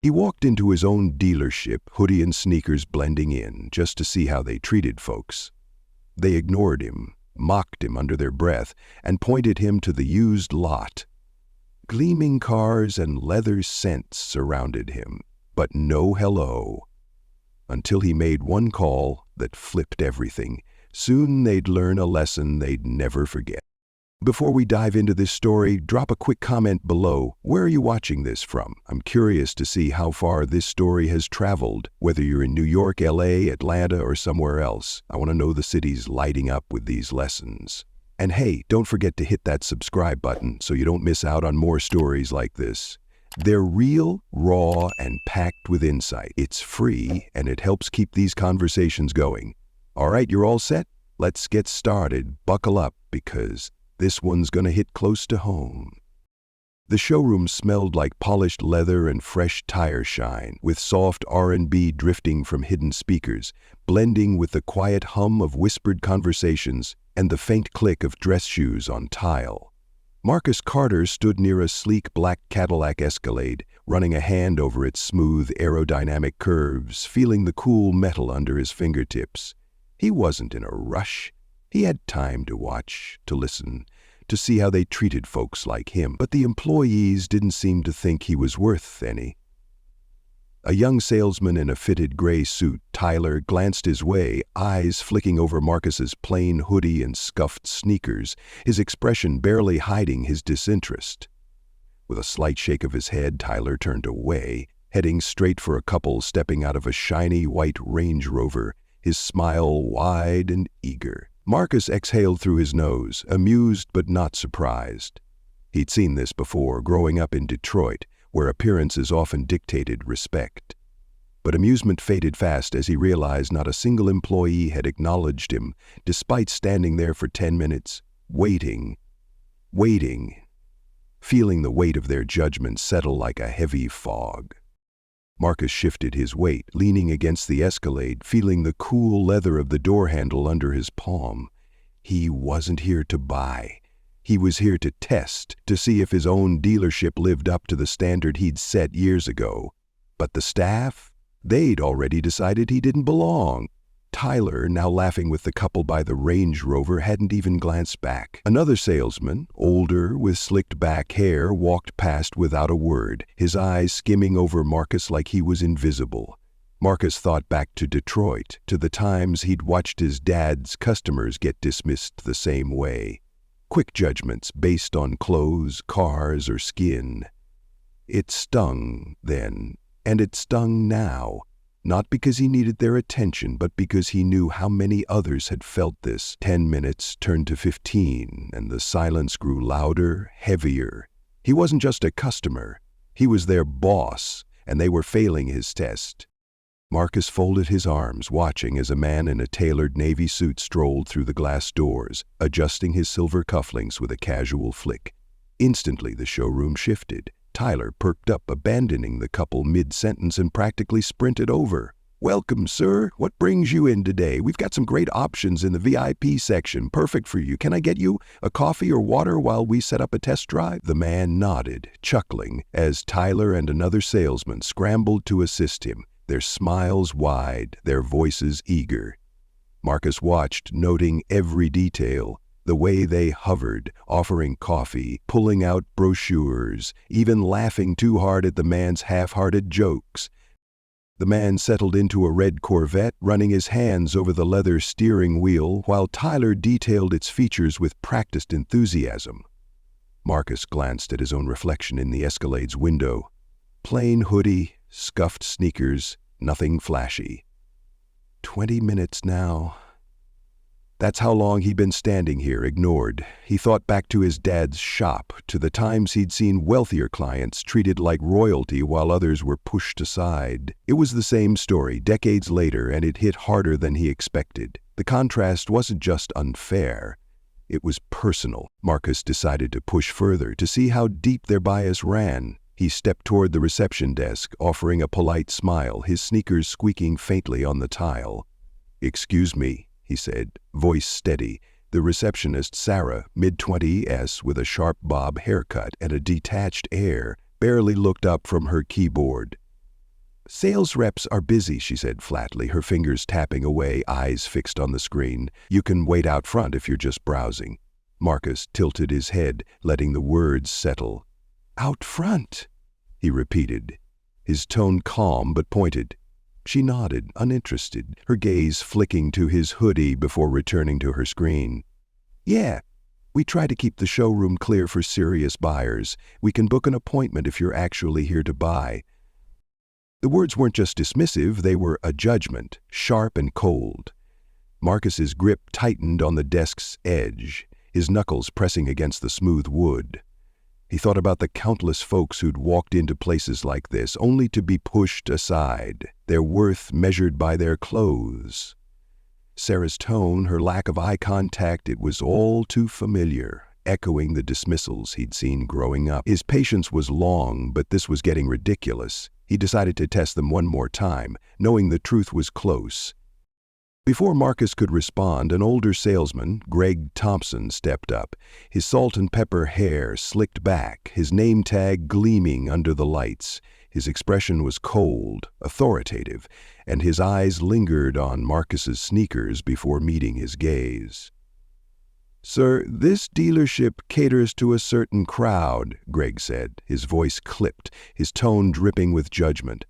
He walked into his own dealership, hoodie and sneakers blending in, just to see how they treated folks. They ignored him, mocked him under their breath, and pointed him to the used lot. Gleaming cars and leather scents surrounded him, but no hello. Until he made one call that flipped everything. Soon they'd learn a lesson they'd never forget. Before we dive into this story, drop a quick comment below. Where are you watching this from? I'm curious to see how far this story has traveled, whether you're in New York, LA, Atlanta, or somewhere else. I want to know the cities lighting up with these lessons. And hey, don't forget to hit that subscribe button so you don't miss out on more stories like this. They're real, raw, and packed with insight. It's free, and it helps keep these conversations going. All right, you're all set? Let's get started. Buckle up, because this one's gonna hit close to home. The showroom smelled like polished leather and fresh tire shine, with soft R&B drifting from hidden speakers, blending with the quiet hum of whispered conversations and the faint click of dress shoes on tile. Marcus Carter stood near a sleek black Cadillac Escalade, running a hand over its smooth aerodynamic curves, feeling the cool metal under his fingertips. He wasn't in a rush. He had time to watch, to listen, to see how they treated folks like him, but the employees didn't seem to think he was worth any. A young salesman in a fitted gray suit, Tyler, glanced his way, eyes flicking over Marcus's plain hoodie and scuffed sneakers, his expression barely hiding his disinterest. With a slight shake of his head, Tyler turned away, heading straight for a couple stepping out of a shiny white Range Rover, his smile wide and eager. Marcus exhaled through his nose, amused but not surprised. He'd seen this before, growing up in Detroit, where appearances often dictated respect. But amusement faded fast as he realized not a single employee had acknowledged him, despite standing there for 10 minutes, waiting, feeling the weight of their judgment settle like a heavy fog. Marcus shifted his weight, leaning against the Escalade, feeling the cool leather of the door handle under his palm. He wasn't here to buy. He was here to test, to see if his own dealership lived up to the standard he'd set years ago. But the staff? They'd already decided he didn't belong. Tyler, now laughing with the couple by the Range Rover, hadn't even glanced back. Another salesman, older, with slicked back hair, walked past without a word, his eyes skimming over Marcus like he was invisible. Marcus thought back to Detroit, to the times he'd watched his dad's customers get dismissed the same way. Quick judgments based on clothes, cars, or skin. It stung then, and it stung now. Not because he needed their attention, but because he knew how many others had felt this. 10 minutes turned to 15, and the silence grew louder, heavier. He wasn't just a customer. He was their boss, and they were failing his test. Marcus folded his arms, watching as a man in a tailored navy suit strolled through the glass doors, adjusting his silver cufflinks with a casual flick. Instantly, the showroom shifted. Tyler perked up, abandoning the couple mid-sentence, and practically sprinted over. "Welcome, sir. What brings you in today? We've got some great options in the VIP section, perfect for you. Can I get you a coffee or water while we set up a test drive?" The man nodded, chuckling, as Tyler and another salesman scrambled to assist him, their smiles wide, their voices eager. Marcus watched, noting every detail. The way they hovered, offering coffee, pulling out brochures, even laughing too hard at the man's half-hearted jokes. The man settled into a red Corvette, running his hands over the leather steering wheel while Tyler detailed its features with practiced enthusiasm. Marcus glanced at his own reflection in the Escalade's window. Plain hoodie, scuffed sneakers, nothing flashy. 20 minutes now. That's how long he'd been standing here, ignored. He thought back to his dad's shop, to the times he'd seen wealthier clients treated like royalty while others were pushed aside. It was the same story, decades later, and it hit harder than he expected. The contrast wasn't just unfair. It was personal. Marcus decided to push further, to see how deep their bias ran. He stepped toward the reception desk, offering a polite smile, his sneakers squeaking faintly on the tile. "Excuse me," he said, voice steady. The receptionist, Sarah, mid-20s, with a sharp bob haircut and a detached air, barely looked up from her keyboard. Sales reps are busy, she said flatly, her fingers tapping away, eyes fixed on the screen. You can wait out front if you're just browsing. Marcus tilted his head, letting the words settle. Out front, he repeated, his tone calm but pointed. She nodded, uninterested, her gaze flicking to his hoodie before returning to her screen. Yeah, we try to keep the showroom clear for serious buyers. We can book an appointment if you're actually here to buy. The words weren't just dismissive, they were a judgment, sharp and cold. Marcus's grip tightened on the desk's edge, his knuckles pressing against the smooth wood. He thought about the countless folks who'd walked into places like this only to be pushed aside, their worth measured by their clothes. Sarah's tone, her lack of eye contact, it was all too familiar, echoing the dismissals he'd seen growing up. His patience was long, but this was getting ridiculous. He decided to test them one more time, knowing the truth was close. Before Marcus could respond, an older salesman, Greg Thompson, stepped up, his salt and pepper hair slicked back, his name tag gleaming under the lights. His expression was cold, authoritative, and his eyes lingered on Marcus's sneakers before meeting his gaze. Sir, this dealership caters to a certain crowd, Greg said, his voice clipped, his tone dripping with judgment.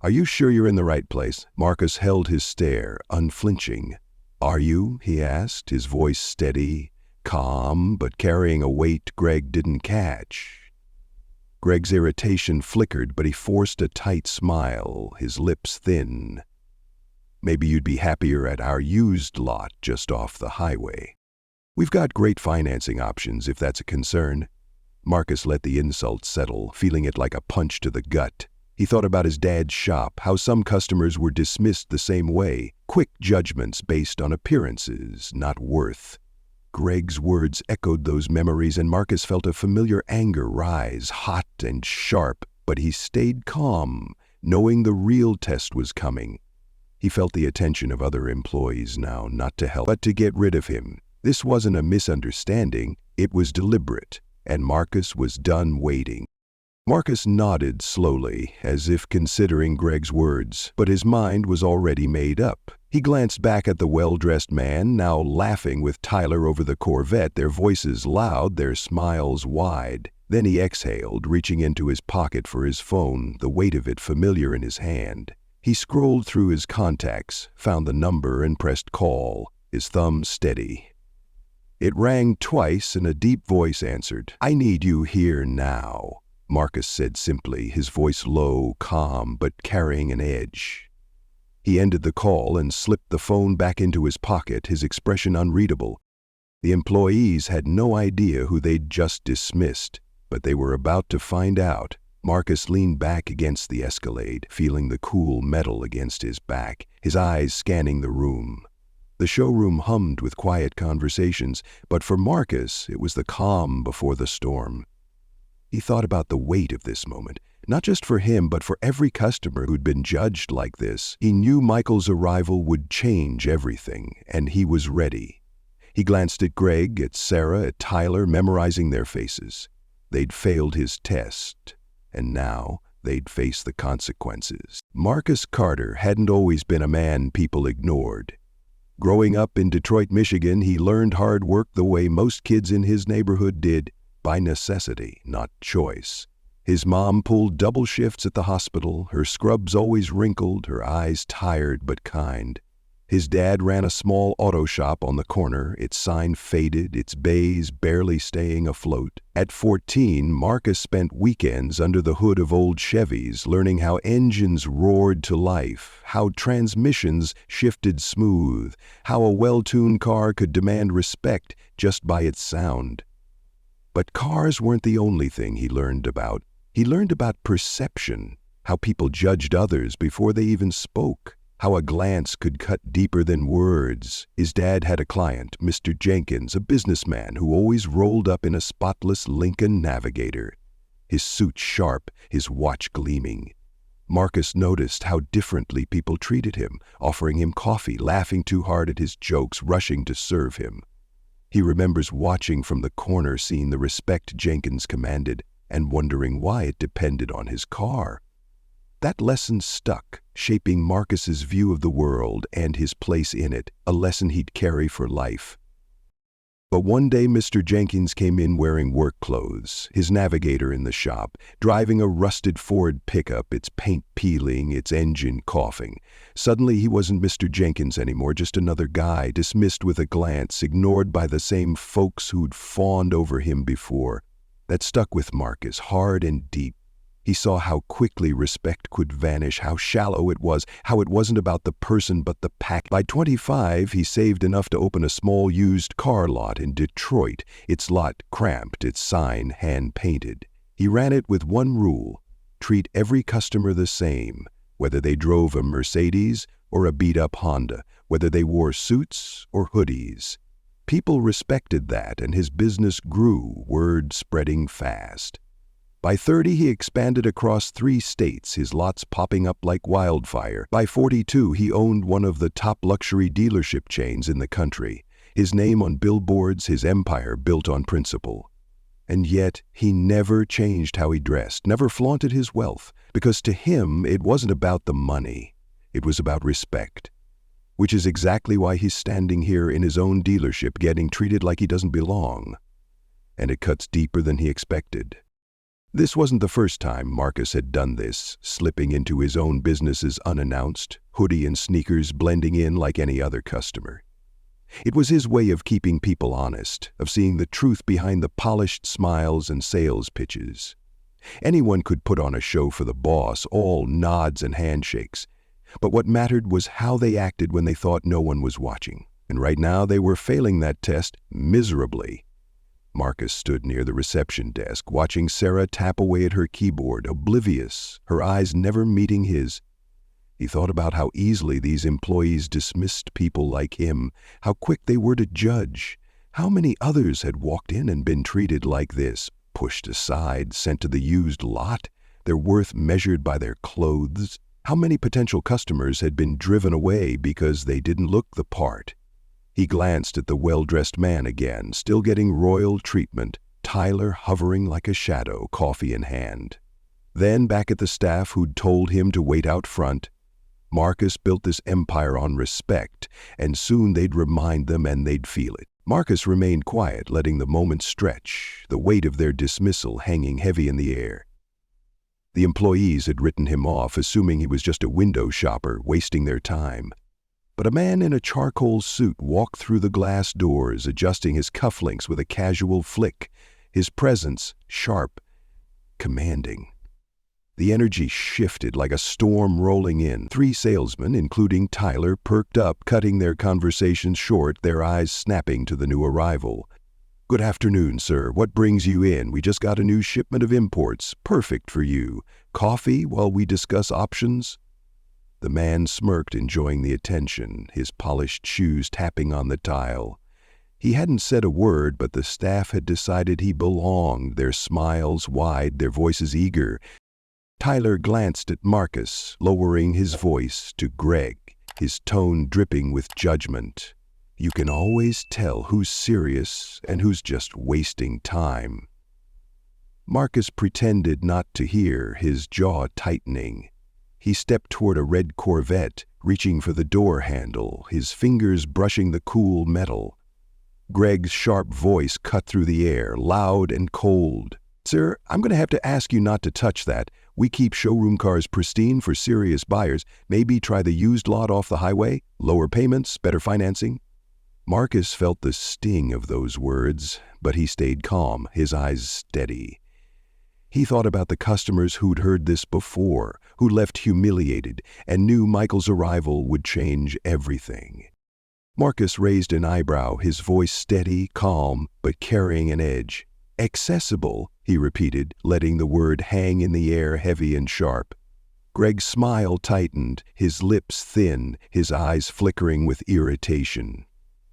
Are you sure you're in the right place? Marcus held his stare, unflinching. Are you? He asked, his voice steady, calm, but carrying a weight Greg didn't catch. Greg's irritation flickered, but he forced a tight smile, his lips thin. Maybe you'd be happier at our used lot just off the highway. We've got great financing options if that's a concern. Marcus let the insult settle, feeling it like a punch to the gut. He thought about his dad's shop, how some customers were dismissed the same way, quick judgments based on appearances, not worth. Greg's words echoed those memories, and Marcus felt a familiar anger rise, hot and sharp, but he stayed calm, knowing the real test was coming. He felt the attention of other employees now, not to help, but to get rid of him. This wasn't a misunderstanding, it was deliberate, and Marcus was done waiting. Marcus nodded slowly, as if considering Greg's words, but his mind was already made up. He glanced back at the well-dressed man, now laughing with Tyler over the Corvette, their voices loud, their smiles wide. Then he exhaled, reaching into his pocket for his phone, the weight of it familiar in his hand. He scrolled through his contacts, found the number and pressed call, his thumb steady. It rang twice and a deep voice answered. I need you here now, Marcus said simply, his voice low, calm, but carrying an edge. He ended the call and slipped the phone back into his pocket, his expression unreadable. The employees had no idea who they'd just dismissed, but they were about to find out. Marcus leaned back against the Escalade, feeling the cool metal against his back, his eyes scanning the room. The showroom hummed with quiet conversations, but for Marcus, it was the calm before the storm. He thought about the weight of this moment, not just for him, but for every customer who'd been judged like this. He knew Michael's arrival would change everything, and he was ready. He glanced at Greg, at Sarah, at Tyler, memorizing their faces. They'd failed his test, and now they'd face the consequences. Marcus Carter hadn't always been a man people ignored. Growing up in Detroit, Michigan, he learned hard work the way most kids in his neighborhood did, by necessity, not choice. His mom pulled double shifts at the hospital, her scrubs always wrinkled, her eyes tired but kind. His dad ran a small auto shop on the corner, its sign faded, its bays barely staying afloat. At 14, Marcus spent weekends under the hood of old Chevys, learning how engines roared to life, how transmissions shifted smooth, how a well-tuned car could demand respect just by its sound. But cars weren't the only thing he learned about. He learned about perception, how people judged others before they even spoke, how a glance could cut deeper than words. His dad had a client, Mr. Jenkins, a businessman who always rolled up in a spotless Lincoln Navigator, his suit sharp, his watch gleaming. Marcus noticed how differently people treated him, offering him coffee, laughing too hard at his jokes, rushing to serve him. He remembers watching from the corner, seeing the respect Jenkins commanded, and wondering why it depended on his car. That lesson stuck, shaping Marcus's view of the world and his place in it, a lesson he'd carry for life. But one day Mr. Jenkins came in wearing work clothes, his navigator in the shop, driving a rusted Ford pickup, its paint peeling, its engine coughing. Suddenly he wasn't Mr. Jenkins anymore, just another guy, dismissed with a glance, ignored by the same folks who'd fawned over him before. That stuck with Marcus, hard and deep. He saw how quickly respect could vanish, how shallow it was, how it wasn't about the person but the pack. By 25, he saved enough to open a small used car lot in Detroit, its lot cramped, its sign hand-painted. He ran it with one rule: treat every customer the same, whether they drove a Mercedes or a beat-up Honda, whether they wore suits or hoodies. People respected that, and his business grew, word spreading fast. By 30, he expanded across 3 states, his lots popping up like wildfire. By 42, he owned one of the top luxury dealership chains in the country. His name on billboards, his empire built on principle. And yet, he never changed how he dressed, never flaunted his wealth, because to him, it wasn't about the money. It was about respect. Which is exactly why he's standing here in his own dealership getting treated like he doesn't belong. And it cuts deeper than he expected. This wasn't the first time Marcus had done this, slipping into his own businesses unannounced, hoodie and sneakers blending in like any other customer. It was his way of keeping people honest, of seeing the truth behind the polished smiles and sales pitches. Anyone could put on a show for the boss, all nods and handshakes. But what mattered was how they acted when they thought no one was watching. And right now they were failing that test miserably. Marcus stood near the reception desk, watching Sarah tap away at her keyboard, oblivious, her eyes never meeting his. He thought about how easily these employees dismissed people like him, how quick they were to judge. How many others had walked in and been treated like this, pushed aside, sent to the used lot, their worth measured by their clothes? How many potential customers had been driven away because they didn't look the part? He glanced at the well-dressed man again, still getting royal treatment, Tyler hovering like a shadow, coffee in hand. Then back at the staff who'd told him to wait out front. Marcus built this empire on respect, and soon they'd remind them and they'd feel it. Marcus remained quiet, letting the moment stretch, the weight of their dismissal hanging heavy in the air. The employees had written him off, assuming he was just a window shopper, wasting their time. But a man in a charcoal suit walked through the glass doors, adjusting his cufflinks with a casual flick, his presence sharp, commanding. The energy shifted like a storm rolling in. 3 salesmen, including Tyler, perked up, cutting their conversations short, their eyes snapping to the new arrival. "Good afternoon, sir. What brings you in? We just got a new shipment of imports. Perfect for you. Coffee while we discuss options?" The man smirked, enjoying the attention, his polished shoes tapping on the tile. He hadn't said a word, but the staff had decided he belonged, their smiles wide, their voices eager. Tyler glanced at Marcus, lowering his voice to Greg, his tone dripping with judgment. "You can always tell who's serious and who's just wasting time." Marcus pretended not to hear, his jaw tightening. He stepped toward a red Corvette, reaching for the door handle, his fingers brushing the cool metal. Greg's sharp voice cut through the air, loud and cold. "Sir, I'm going to have to ask you not to touch that. We keep showroom cars pristine for serious buyers. Maybe try the used lot off the highway? Lower payments, better financing?" Marcus felt the sting of those words, but he stayed calm, his eyes steady. He thought about the customers who'd heard this before, who left humiliated, and knew Michael's arrival would change everything. Marcus raised an eyebrow, his voice steady, calm, but carrying an edge. "Accessible," he repeated, letting the word hang in the air heavy and sharp. Greg's smile tightened, his lips thin, his eyes flickering with irritation.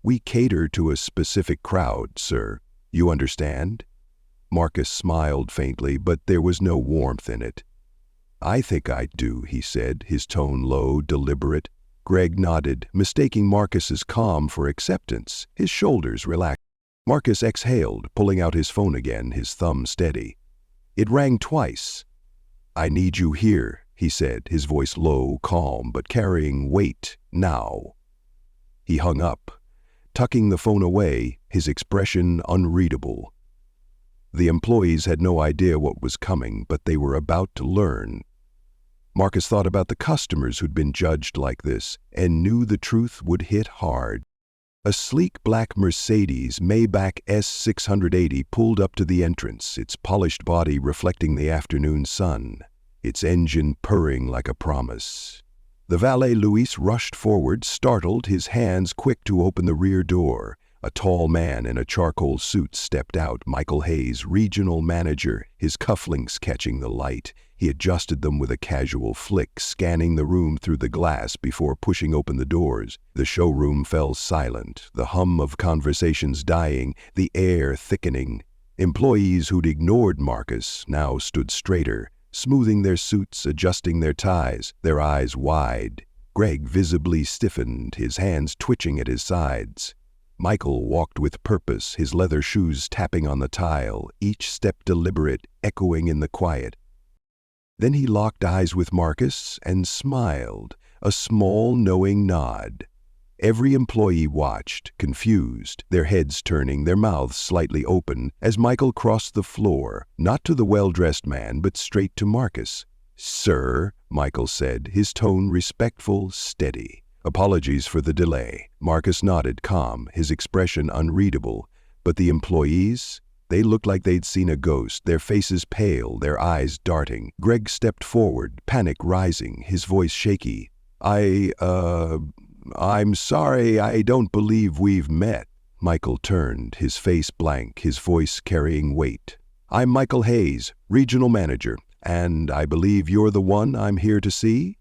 "We cater to a specific crowd, sir. You understand?" Marcus smiled faintly, but there was no warmth in it. "I think I do," he said, his tone low, deliberate. Greg nodded, mistaking Marcus's calm for acceptance, his shoulders relaxed. Marcus exhaled, pulling out his phone again, his thumb steady. It rang twice. "I need you here," he said, his voice low, calm, but carrying weight. Now. He hung up, tucking the phone away, his expression unreadable. The employees had no idea what was coming, but they were about to learn. Marcus thought about the customers who'd been judged like this and knew the truth would hit hard. A sleek black Mercedes Maybach S680 pulled up to the entrance, its polished body reflecting the afternoon sun, its engine purring like a promise. The valet Luis rushed forward, startled, his hands quick to open the rear door. A tall man in a charcoal suit stepped out, Michael Hayes, regional manager, his cufflinks catching the light. He adjusted them with a casual flick, scanning the room through the glass before pushing open the doors. The showroom fell silent, the hum of conversations dying, the air thickening. Employees who'd ignored Marcus now stood straighter, smoothing their suits, adjusting their ties, their eyes wide. Greg visibly stiffened, his hands twitching at his sides. Michael walked with purpose, his leather shoes tapping on the tile, each step deliberate, echoing in the quiet. Then he locked eyes with Marcus and smiled, a small, knowing nod. Every employee watched, confused, their heads turning, their mouths slightly open, as Michael crossed the floor, not to the well-dressed man, but straight to Marcus. "Sir," Michael said, his tone respectful, steady. "Apologies for the delay." Marcus nodded, calm, his expression unreadable. But the employees? They looked like they'd seen a ghost, their faces pale, their eyes darting. Greg stepped forward, panic rising, his voice shaky. I'm sorry, I don't believe we've met." Michael turned, his face blank, his voice carrying weight. "I'm Michael Hayes, regional manager, and I believe you're the one I'm here to see?"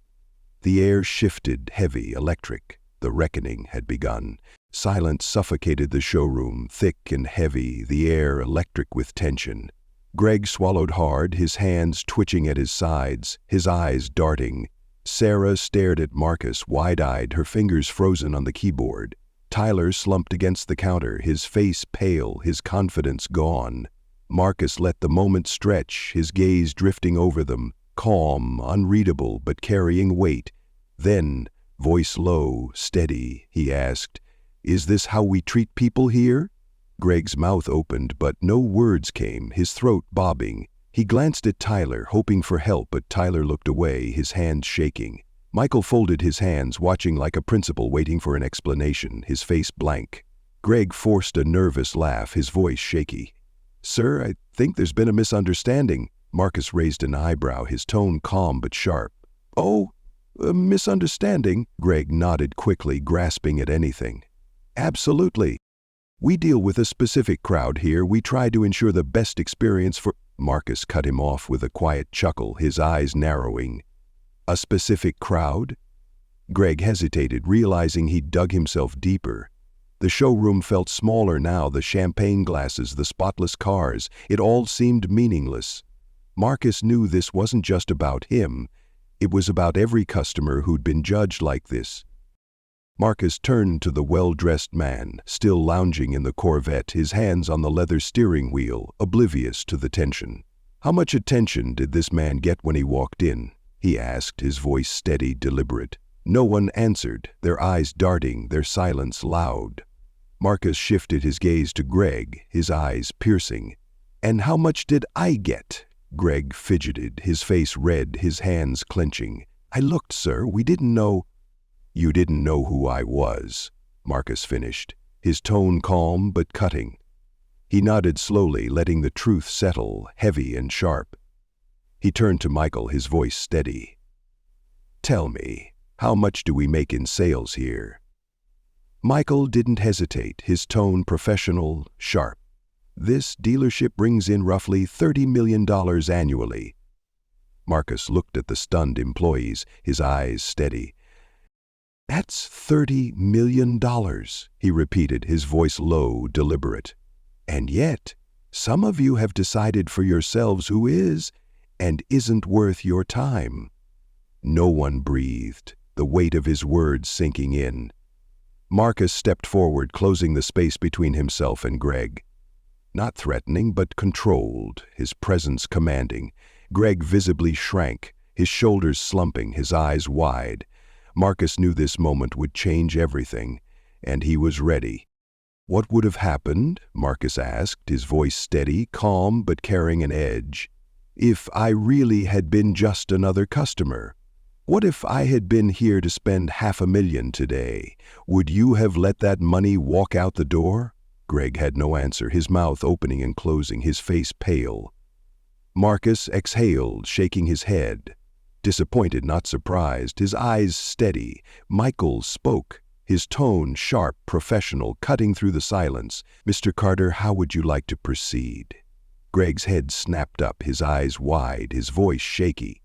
The air shifted, heavy, electric. The reckoning had begun. Silence suffocated the showroom, thick and heavy, the air electric with tension. Greg swallowed hard, his hands twitching at his sides, his eyes darting. Sarah stared at Marcus, wide-eyed, her fingers frozen on the keyboard. Tyler slumped against the counter, his face pale, his confidence gone. Marcus let the moment stretch, his gaze drifting over them, calm, unreadable, but carrying weight. Then, voice low, steady, he asked, "Is this how we treat people here?" Greg's mouth opened, but no words came, his throat bobbing. He glanced at Tyler, hoping for help, but Tyler looked away, his hands shaking. Michael folded his hands, watching like a principal waiting for an explanation, his face blank. Greg forced a nervous laugh, his voice shaky. "Sir, I think there's been a misunderstanding." Marcus raised an eyebrow, his tone calm but sharp. "Oh, a misunderstanding?" Greg nodded quickly, grasping at anything. "Absolutely. We deal with a specific crowd here. We try to ensure the best experience for—" Marcus cut him off with a quiet chuckle, his eyes narrowing. "A specific crowd?" Greg hesitated, realizing he'd dug himself deeper. The showroom felt smaller now, the champagne glasses, the spotless cars. It all seemed meaningless. Marcus knew this wasn't just about him. It was about every customer who'd been judged like this. Marcus turned to the well-dressed man, still lounging in the Corvette, his hands on the leather steering wheel, oblivious to the tension. "How much attention did this man get when he walked in?" he asked, his voice steady, deliberate. No one answered, their eyes darting, their silence loud. Marcus shifted his gaze to Greg, his eyes piercing. "And how much did I get?" Greg fidgeted, his face red, his hands clenching. "I looked, sir. We didn't know—" "You didn't know who I was," Marcus finished, his tone calm but cutting. He nodded slowly, letting the truth settle, heavy and sharp. He turned to Michael, his voice steady. "Tell me, how much do we make in sales here?" Michael didn't hesitate, his tone professional, sharp. "This dealership brings in roughly $30 million annually." Marcus looked at the stunned employees, his eyes steady. "That's $30 million, he repeated, his voice low, deliberate. "And yet, some of you have decided for yourselves who is and isn't worth your time." No one breathed, the weight of his words sinking in. Marcus stepped forward, closing the space between himself and Greg. Not threatening, but controlled, his presence commanding. Greg visibly shrank, his shoulders slumping, his eyes wide. Marcus knew this moment would change everything, and he was ready. "What would have happened?" Marcus asked, his voice steady, calm but carrying an edge. "If I really had been just another customer? What if I had been here to spend $500,000 today? Would you have let that money walk out the door?" Greg had no answer, his mouth opening and closing, his face pale. Marcus exhaled, shaking his head. Disappointed, not surprised, his eyes steady. Michael spoke, his tone sharp, professional, cutting through the silence. "Mr. Carter, how would you like to proceed?" Greg's head snapped up, his eyes wide, his voice shaky.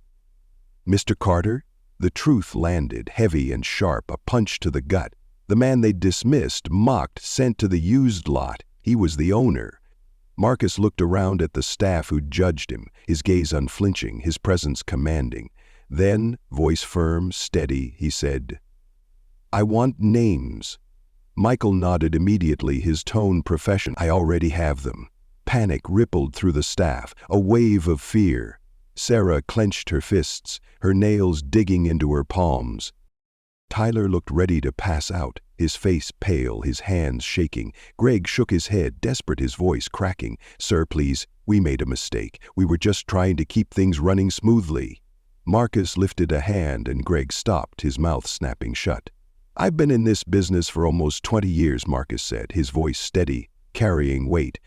"Mr. Carter?" The truth landed, heavy and sharp, a punch to the gut. The man they'd dismissed, mocked, sent to the used lot. He was the owner. Marcus looked around at the staff who'd judged him, his gaze unflinching, his presence commanding. Then, voice firm, steady, he said, "I want names." Michael nodded immediately, his tone professional. "I already have them." Panic rippled through the staff, a wave of fear. Sarah clenched her fists, her nails digging into her palms. Tyler looked ready to pass out, his face pale, his hands shaking. Greg shook his head, desperate, his voice cracking. "Sir, please, we made a mistake. We were just trying to keep things running smoothly." Marcus lifted a hand and Greg stopped, his mouth snapping shut. "I've been in this business for almost 20 years, Marcus said, his voice steady, carrying weight.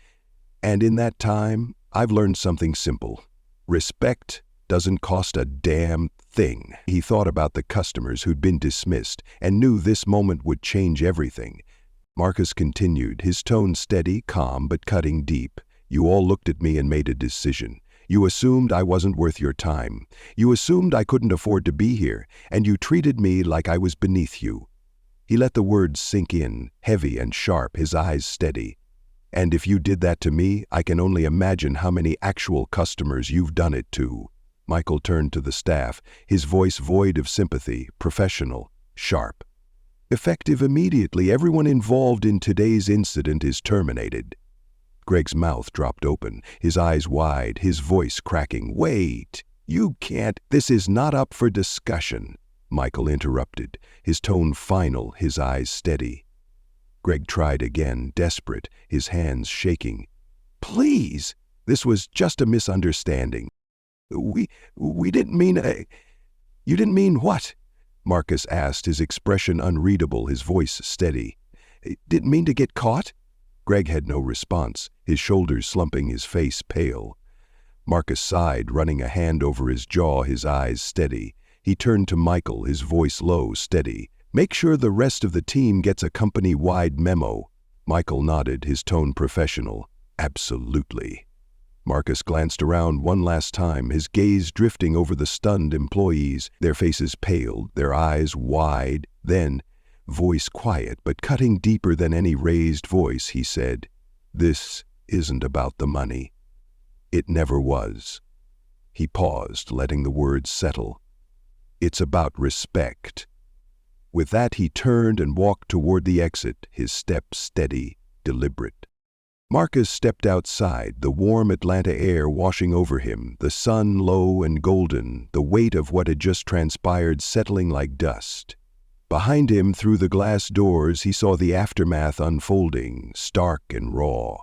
"And in that time, I've learned something simple. Respect doesn't cost a damn thing." He thought about the customers who'd been dismissed and knew this moment would change everything. Marcus continued, his tone steady, calm, but cutting deep. "You all looked at me and made a decision. You assumed I wasn't worth your time. You assumed I couldn't afford to be here, and you treated me like I was beneath you." He let the words sink in, heavy and sharp, his eyes steady. "And if you did that to me, I can only imagine how many actual customers you've done it to." Michael turned to the staff, his voice void of sympathy, professional, sharp. "Effective immediately, everyone involved in today's incident is terminated." Greg's mouth dropped open, his eyes wide, his voice cracking. "Wait, you can't. This is not up for discussion," Michael interrupted, his tone final, his eyes steady. Greg tried again, desperate, his hands shaking. "Please, this was just a misunderstanding. We didn't mean You didn't mean what?" Marcus asked, his expression unreadable, his voice steady. "Didn't mean to get caught?" Greg had no response, his shoulders slumping, his face pale. Marcus sighed, running a hand over his jaw, his eyes steady. He turned to Michael, his voice low, steady. "Make sure the rest of the team gets a company-wide memo." Michael nodded, his tone professional. "Absolutely." Marcus glanced around one last time, his gaze drifting over the stunned employees, their faces paled, their eyes wide. Then, voice quiet but cutting deeper than any raised voice, he said, "This isn't about the money. It never was." He paused, letting the words settle. "It's about respect." With that, he turned and walked toward the exit, his step steady, deliberate. Marcus stepped outside, the warm Atlanta air washing over him, the sun low and golden, the weight of what had just transpired settling like dust. Behind him, through the glass doors, he saw the aftermath unfolding, stark and raw.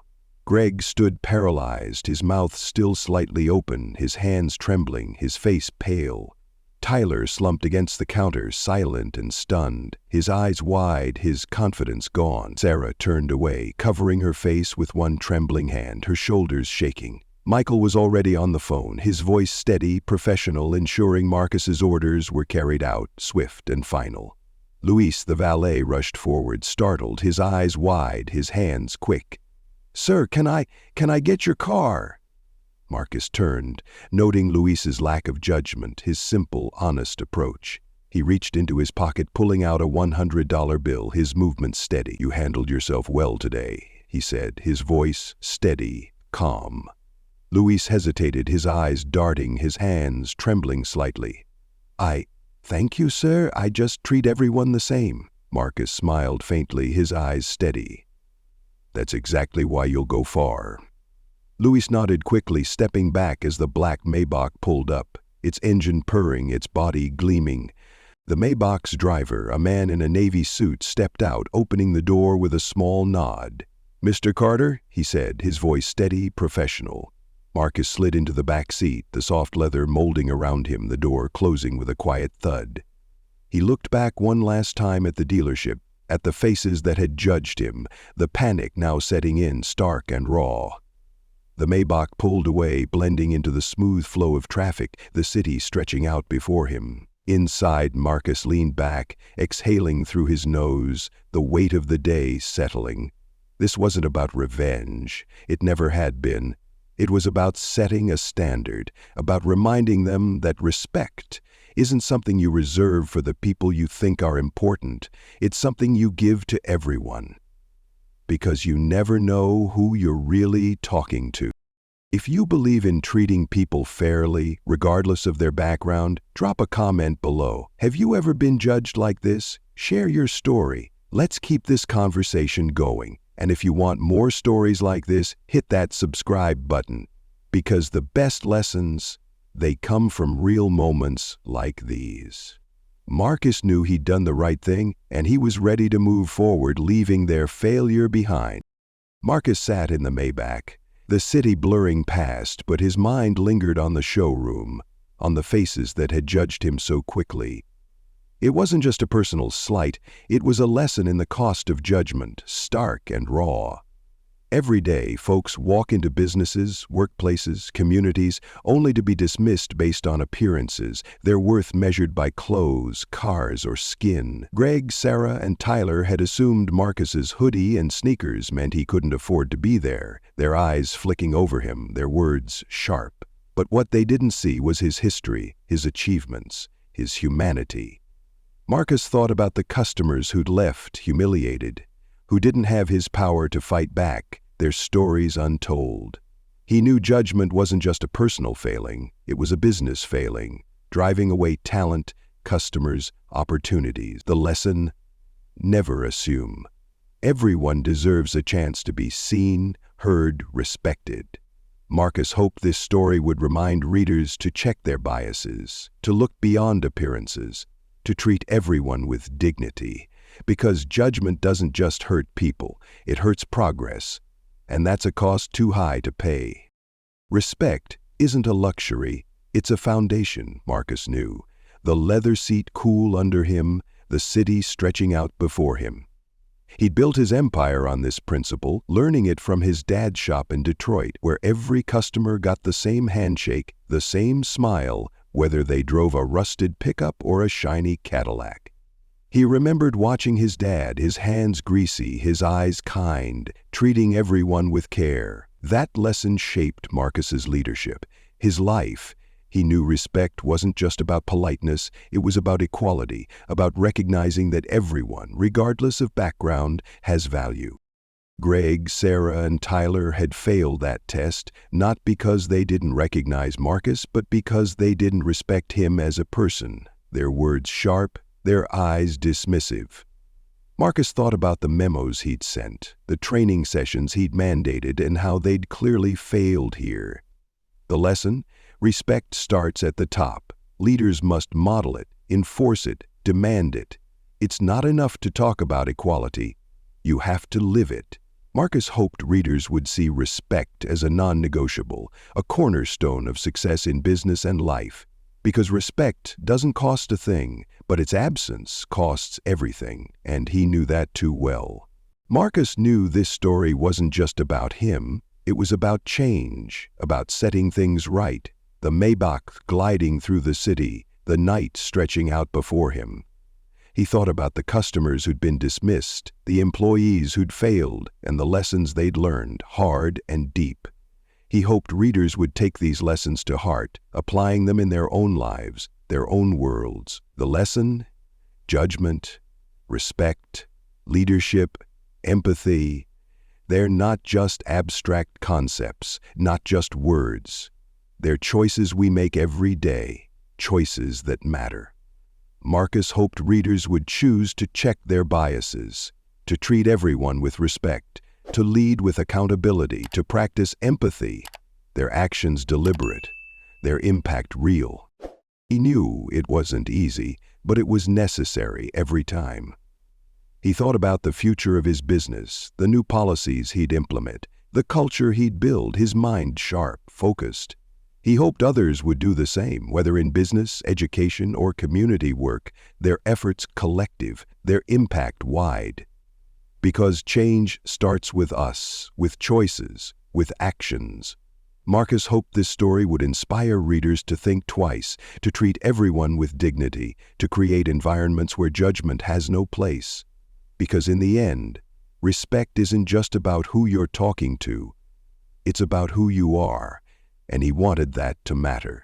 Greg stood paralyzed, his mouth still slightly open, his hands trembling, his face pale. Tyler slumped against the counter, silent and stunned, his eyes wide, his confidence gone. Sarah turned away, covering her face with one trembling hand, her shoulders shaking. Michael was already on the phone, his voice steady, professional, ensuring Marcus's orders were carried out, swift and final. Luis, the valet, rushed forward, startled, his eyes wide, his hands quick. "Sir, can I get your car?" Marcus turned, noting Luis's lack of judgment, his simple, honest approach. He reached into his pocket, pulling out a $100 bill, his movement steady. "You handled yourself well today," he said, his voice steady, calm. Luis hesitated, his eyes darting, his hands trembling slightly. Thank you, sir. I just treat everyone the same." Marcus smiled faintly, his eyes steady. "That's exactly why you'll go far." Luis nodded quickly, stepping back as the black Maybach pulled up. its engine purring, its body gleaming. The Maybach's driver, a man in a navy suit, stepped out, opening the door with a small nod. "Mr. Carter," he said, his voice steady, professional. Marcus slid into the back seat, the soft leather molding around him, the door closing with a quiet thud. He looked back one last time at the dealership, at the faces that had judged him, the panic now setting in, stark and raw. The Maybach pulled away, blending into the smooth flow of traffic, the city stretching out before him. Inside, Marcus leaned back, exhaling through his nose, the weight of the day settling. This wasn't about revenge. It never had been. It was about setting a standard, about reminding them that respect isn't something you reserve for the people you think are important. It's something you give to everyone. Because you never know who you're really talking to. If you believe in treating people fairly, regardless of their background, drop a comment below. Have you ever been judged like this? Share your story. Let's keep this conversation going. And if you want more stories like this, hit that subscribe button. Because the best lessons, they come from real moments like these. Marcus knew he'd done the right thing, and he was ready to move forward, leaving their failure behind. Marcus sat in the Maybach, the city blurring past, but his mind lingered on the showroom, on the faces that had judged him so quickly. It wasn't just a personal slight, it was a lesson in the cost of judgment, stark and raw. Every day, folks walk into businesses, workplaces, communities, only to be dismissed based on appearances, their worth measured by clothes, cars, or skin. Greg, Sarah, and Tyler had assumed Marcus's hoodie and sneakers meant he couldn't afford to be there, their eyes flicking over him, their words sharp. But what they didn't see was his history, his achievements, his humanity. Marcus thought about the customers who'd left humiliated, who didn't have his power to fight back, their stories untold. He knew judgment wasn't just a personal failing, it was a business failing, driving away talent, customers, opportunities. The lesson: never assume. Everyone deserves a chance to be seen, heard, respected. Marcus hoped this story would remind readers to check their biases, to look beyond appearances, to treat everyone with dignity. Because judgment doesn't just hurt people, it hurts progress, and that's a cost too high to pay. Respect isn't a luxury, it's a foundation, Marcus knew. The leather seat cool under him, the city stretching out before him. He'd built his empire on this principle, learning it from his dad's shop in Detroit, where every customer got the same handshake, the same smile, whether they drove a rusted pickup or a shiny Cadillac. He remembered watching his dad, his hands greasy, his eyes kind, treating everyone with care. That lesson shaped Marcus's leadership, his life. He knew respect wasn't just about politeness, it was about equality, about recognizing that everyone, regardless of background, has value. Greg, Sarah, and Tyler had failed that test, not because they didn't recognize Marcus, but because they didn't respect him as a person. Their words sharp, their eyes dismissive. Marcus thought about the memos he'd sent, the training sessions he'd mandated, and how they'd clearly failed here. The lesson? Respect starts at the top. Leaders must model it, enforce it, demand it. It's not enough to talk about equality. You have to live it. Marcus hoped readers would see respect as a non-negotiable, a cornerstone of success in business and life. Because respect doesn't cost a thing, but its absence costs everything, and he knew that too well. Marcus knew this story wasn't just about him, it was about change, about setting things right. The Maybach gliding through the city, the night stretching out before him. He thought about the customers who'd been dismissed, the employees who'd failed, and the lessons they'd learned, hard and deep. He hoped readers would take these lessons to heart, applying them in their own lives, their own worlds. The lesson? Judgment, respect, leadership, empathy. They're not just abstract concepts, not just words. They're choices we make every day, choices that matter. Marcus hoped readers would choose to check their biases, to treat everyone with respect, to lead with accountability, to practice empathy, their actions deliberate, their impact real. He knew it wasn't easy, but it was necessary every time. He thought about the future of his business, the new policies he'd implement, the culture he'd build, his mind sharp, focused. He hoped others would do the same, whether in business, education, or community work, their efforts collective, their impact wide. Because change starts with us, with choices, with actions. Marcus hoped this story would inspire readers to think twice, to treat everyone with dignity, to create environments where judgment has no place. Because in the end, respect isn't just about who you're talking to, it's about who you are, and he wanted that to matter.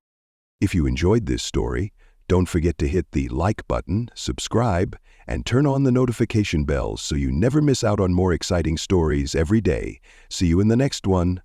If you enjoyed this story, don't forget to hit the like button, subscribe, and turn on the notification bells so you never miss out on more exciting stories every day. See you in the next one.